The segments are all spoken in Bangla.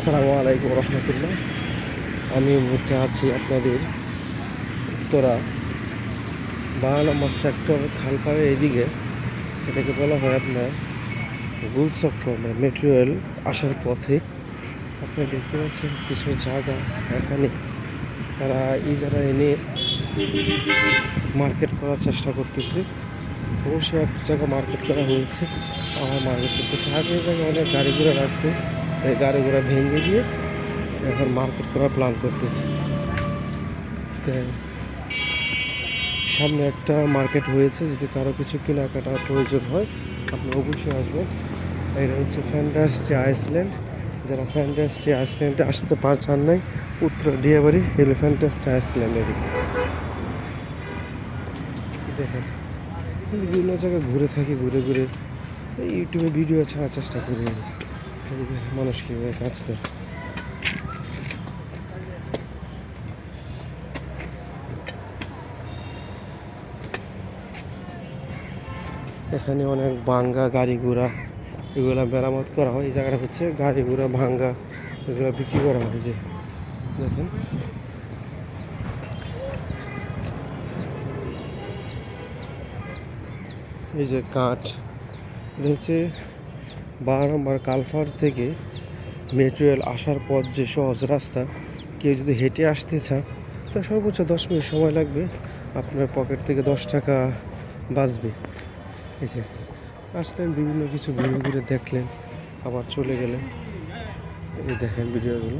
আসসালামু আলাইকুম রহমতুল্লাহ। আমি এই মুহূর্তে আছি আপনাদের উত্তরা 12 নম্বর সেক্টর খালপাড়ের এইদিকে। এটাকে বলা হয় আপনার গুলচক্র মেট্রো রেল আসার পথে। আপনারা দেখতে পাচ্ছেন কিছু জায়গা এখানে তারা ইজারা এনে মার্কেট করার চেষ্টা করতেছে। অবশ্যই এক জায়গা মার্কেট করা হয়েছে, আমার মার্কেট করতেছে। আগে জায়গায় অনেক গাড়ি ঘোড়া রাখতো, এই গাড়ি ঘোড়া ভেঙে দিয়ে এখন মার্কেট করার প্ল্যান করতেছি। সামনে একটা মার্কেট হয়েছে, যদি কারো কিছু কেনাকাটার প্রয়োজন হয় আপনি অবশ্যই আসবেন। এটা হচ্ছে ফ্যান্টাস্টি আইসল্যান্ড। যারা ফ্যান্টাস্টি আইসল্যান্ডে আসতে চান নাই, উত্তরা ডিয়াবাড়ি এলো ফ্যান্টাস্টি আইসল্যান্ডেরই। দেখেন আমি বিভিন্ন জায়গায় ঘুরে থাকি, ঘুরে ঘুরে ইউটিউবে ভিডিও ছাড়ার চেষ্টা করি। মানুষ কীভাবে কাজ করে। এখানে অনেক ভাঙ্গা গাড়ি ঘোড়া এগুলা মেরামত করা হয়। এই জায়গাটা হচ্ছে গাড়ি ঘোড়া ভাঙ্গা এগুলো বিক্রি করা হয়। যে দেখেন এই যে কাঠ, এটা হচ্ছে 12 নম্বর কালভার থেকে মেট্রো রেল আসার পথ যে সহজ রাস্তা। কেউ যদি হেঁটে আসতে চান তো সর্বোচ্চ 10 মিনিট সময় লাগবে, আপনার পকেট থেকে 10 টাকা বাঁচবে। এই যে আসলেন, বিভিন্ন কিছু ঘুরে ঘুরে দেখলেন, আবার চলে গেলেন। এই দেখেন ভিডিওগুলো।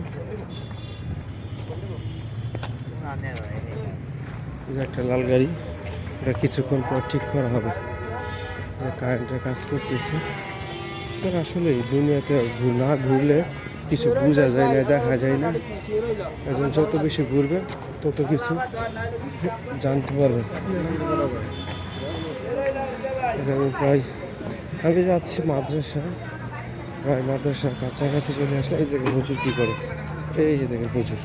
এই যে একটা লাল গাড়ি, এটা কিছুক্ষণ পর ঠিক করা হবে। যে কারেন্টের কাজ করতেছে। আসলে দুনিয়াতে না ঘুরলে কিছু বোঝা যায় না, দেখা যায় না। এখন যত বেশি ঘুরবেন তত কিছু জানতে পারবেন। যেমন আমি যাচ্ছি মাদ্রাসা, প্রায় মাদ্রাসার কাছাকাছি চলে আসলে। এই দেখে হুজুর কী করে, এই যে দেখে হুজুর।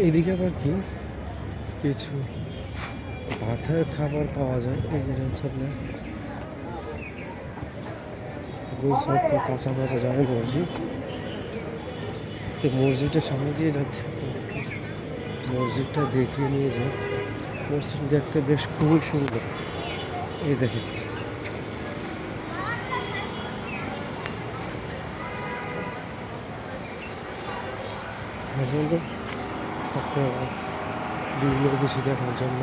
এইদিকে আবার কি কিছু ভাতের খাবার পাওয়া যায়। এই যেটা হচ্ছে আপনার গোলচক্র কাঁচা বাজা যায় মসজিদ। মসজিদের সামনে দিয়ে যাচ্ছে, মসজিদটা দেখিয়ে নিয়ে যায়। মসজিদ দেখতে বেশ খুবই সুন্দর। এই দেখেন আপনারা বিভিন্ন কিছু দেখার জন্য,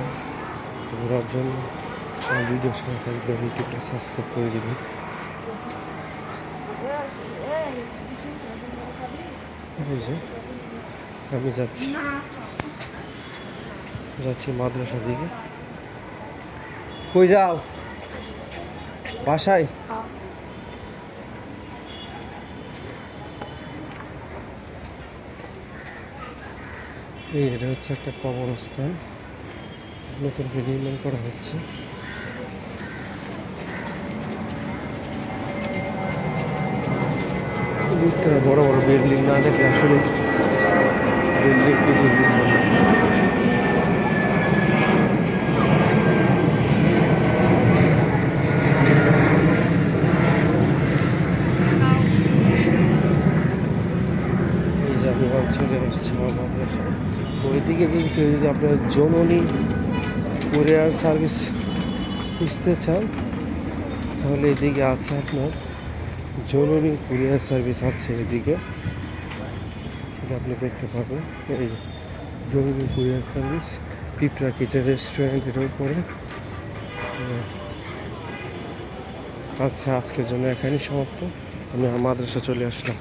ঘোরার জন্য ভিডিওর সাথে থাকবেন, ইউটিউবটা সাবস্ক্রাইব করে দেবেন। এই যে আমি যাচ্ছি মাদ্রাসা দিকে। কই যাও? বাসায়। এটা হচ্ছে একটা কবরস্থান, নতুন করে নির্মাণ করা হচ্ছে। বড় বড় বিল্ডিং না দেখে আসলে বিল্ডিং কিছু বুঝবেন না। এই যে আমি চলে আসছি আমার মাদ্রাসা। ওইদিকে যদি কেউ যদি আপনার জননী কুরিয়ার সার্ভিস খুঁজতে চান তাহলে এদিকে আছে আপনার জননী কুরিয়ার সার্ভিস আছে এদিকে, সেটা আপনি দেখতে পাবেন। এই জননী কুরিয়ার সার্ভিস পিঁপড়া কিচেন রেস্টুরেন্টের উপরে। আচ্ছা, আজকের জন্য এখানেই সমাপ্ত। আমি আমার মাদ্রাসা চলে আসলাম।